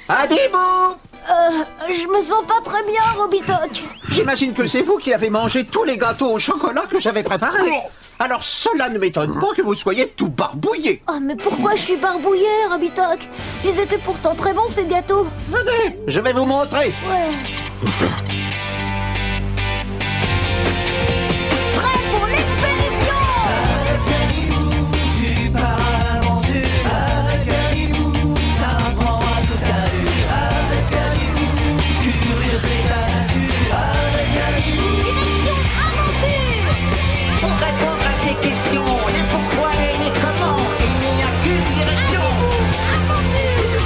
Adibou! Je me sens pas très bien, Robitoc. J'imagine que c'est vous qui avez mangé tous les gâteaux au chocolat que j'avais préparés. Alors cela ne m'étonne pas que vous soyez tout barbouillé. Oh, mais pourquoi je suis barbouillé, Robitoc? Ils étaient pourtant très bons, ces gâteaux. Venez, je vais vous montrer. Ouais. Prêt pour l'expédition! Tu pars à l'aventure avec Adibou, t'apprends à tout caler avec Adibou, curieux c'est ta nature avec Adibou. Direction aventure! Pour répondre à tes questions, les pourquoi et les comment, il n'y a qu'une direction. Aventure!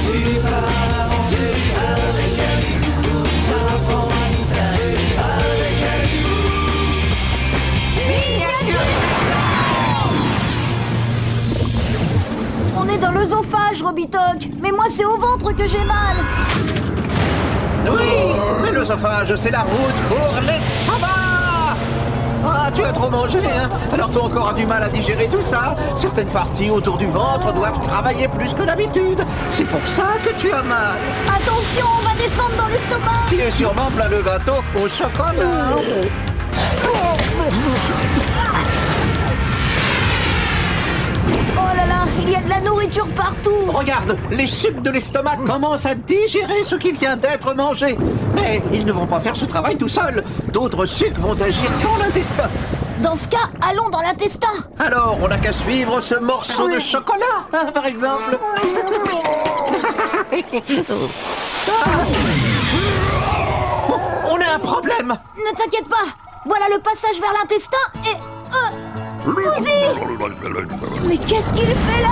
Tu pars à l'aventure avec Adibou, t'apprends à tout caler avec Adibou. On est dans l'œsophage, Robitoc. Mais moi, c'est au ventre que j'ai mal. Oui, mais l'œsophage, c'est la route pour l'estomac. Ah, tu as trop mangé, hein? Alors ton corps a du mal à digérer tout ça. Certaines parties autour du ventre doivent travailler plus que d'habitude. C'est pour ça que tu as mal. Attention, on va descendre dans l'estomac. Tu es sûrement plein de gâteaux au chocolat. Oh là là, il y a de la nourriture partout. Regarde, les sucs de l'estomac commencent à digérer ce qui vient d'être mangé. Mais ils ne vont pas faire ce travail tout seuls. D'autres sucs vont agir dans l'intestin. Dans ce cas, allons dans l'intestin. Alors, on n'a qu'à suivre ce morceau de chocolat, hein, par exemple. On a un problème. Ne t'inquiète pas. Voilà le passage vers l'intestin et... Bouzy! Mais qu'est-ce qu'il fait là?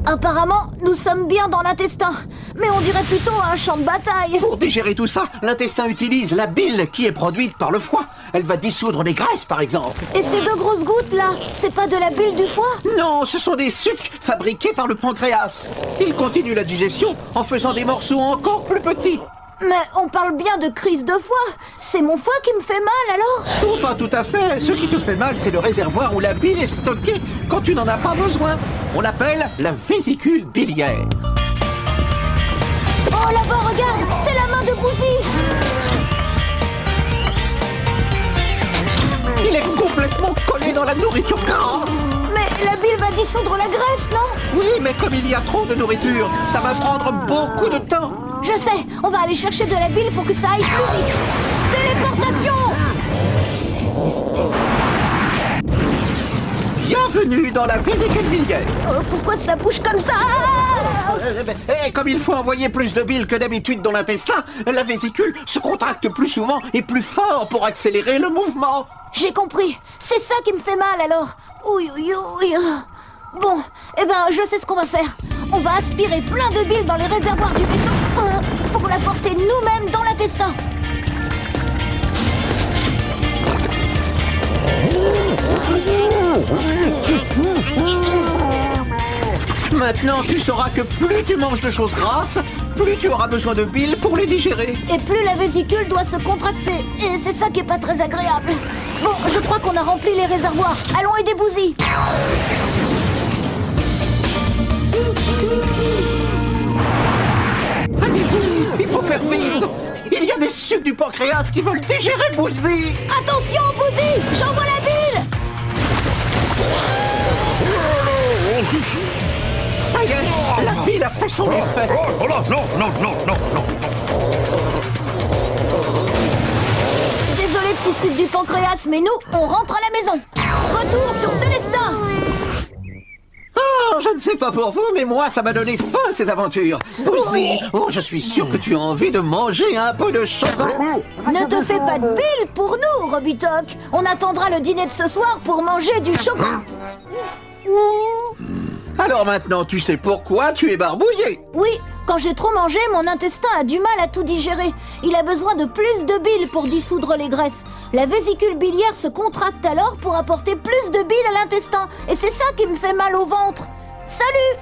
Apparemment, nous sommes bien dans l'intestin. Mais on dirait plutôt un champ de bataille. Pour digérer tout ça, l'intestin utilise la bile qui est produite par le foie. Elle va dissoudre les graisses, par exemple. Et ces deux grosses gouttes là, c'est pas de la bile du foie? Non, ce sont des sucs fabriqués par le pancréas. Il continue la digestion en faisant des morceaux encore plus petits. Mais on parle bien de crise de foie. C'est mon foie qui me fait mal alors? Oh, pas tout à fait. Ce qui te fait mal, c'est le réservoir où la bile est stockée quand tu n'en as pas besoin. On l'appelle la vésicule biliaire. Oh là-bas, regarde, c'est la main de Bouzy. Il est complètement collé dans la nourriture grasse. Mais la bile va dissoudre la graisse, non? Oui, mais comme il y a trop de nourriture, ça va prendre beaucoup de temps. Je sais, on va aller chercher de la bile pour que ça aille plus vite. Téléportation! Bienvenue dans la vésicule biliaire. Oh, pourquoi ça bouge comme ça? Et comme il faut envoyer plus de bile que d'habitude dans l'intestin, la vésicule se contracte plus souvent et plus fort pour accélérer le mouvement. J'ai compris. C'est ça qui me fait mal alors. Ouïe, ouïe, ouïe. Bon, eh ben, je sais ce qu'on va faire. On va aspirer plein de bile dans les réservoirs du vaisseau pour la porter nous-mêmes dans l'intestin. Maintenant, tu sauras que plus tu manges de choses grasses, plus tu auras besoin de bile pour les digérer. Et plus la vésicule doit se contracter. Et c'est ça qui est pas très agréable. Bon, je crois qu'on a rempli les réservoirs. Allons aider Bouzy. Adibou, il faut faire vite. Il y a des sucs du pancréas qui veulent digérer Bouzy. Attention Bouzy, j'envoie la bile. Ça y est, la bile a fait son effet. Oh là, non, non, non, non, non. Désolé petit suc du pancréas, mais nous, on rentre à la maison. Retour sur Célestin. Oh, je ne sais pas pour vous, mais moi, ça m'a donné faim, ces aventures. Bouzy, oh, je suis sûr que tu as envie de manger un peu de chocolat. Ne te fais pas de bile pour nous, Robitoc. On attendra le dîner de ce soir pour manger du chocolat. Alors maintenant, tu sais pourquoi tu es barbouillé. Oui, quand j'ai trop mangé, mon intestin a du mal à tout digérer. Il a besoin de plus de bile pour dissoudre les graisses. La vésicule biliaire se contracte alors pour apporter plus de bile à l'intestin. Et c'est ça qui me fait mal au ventre. Salut!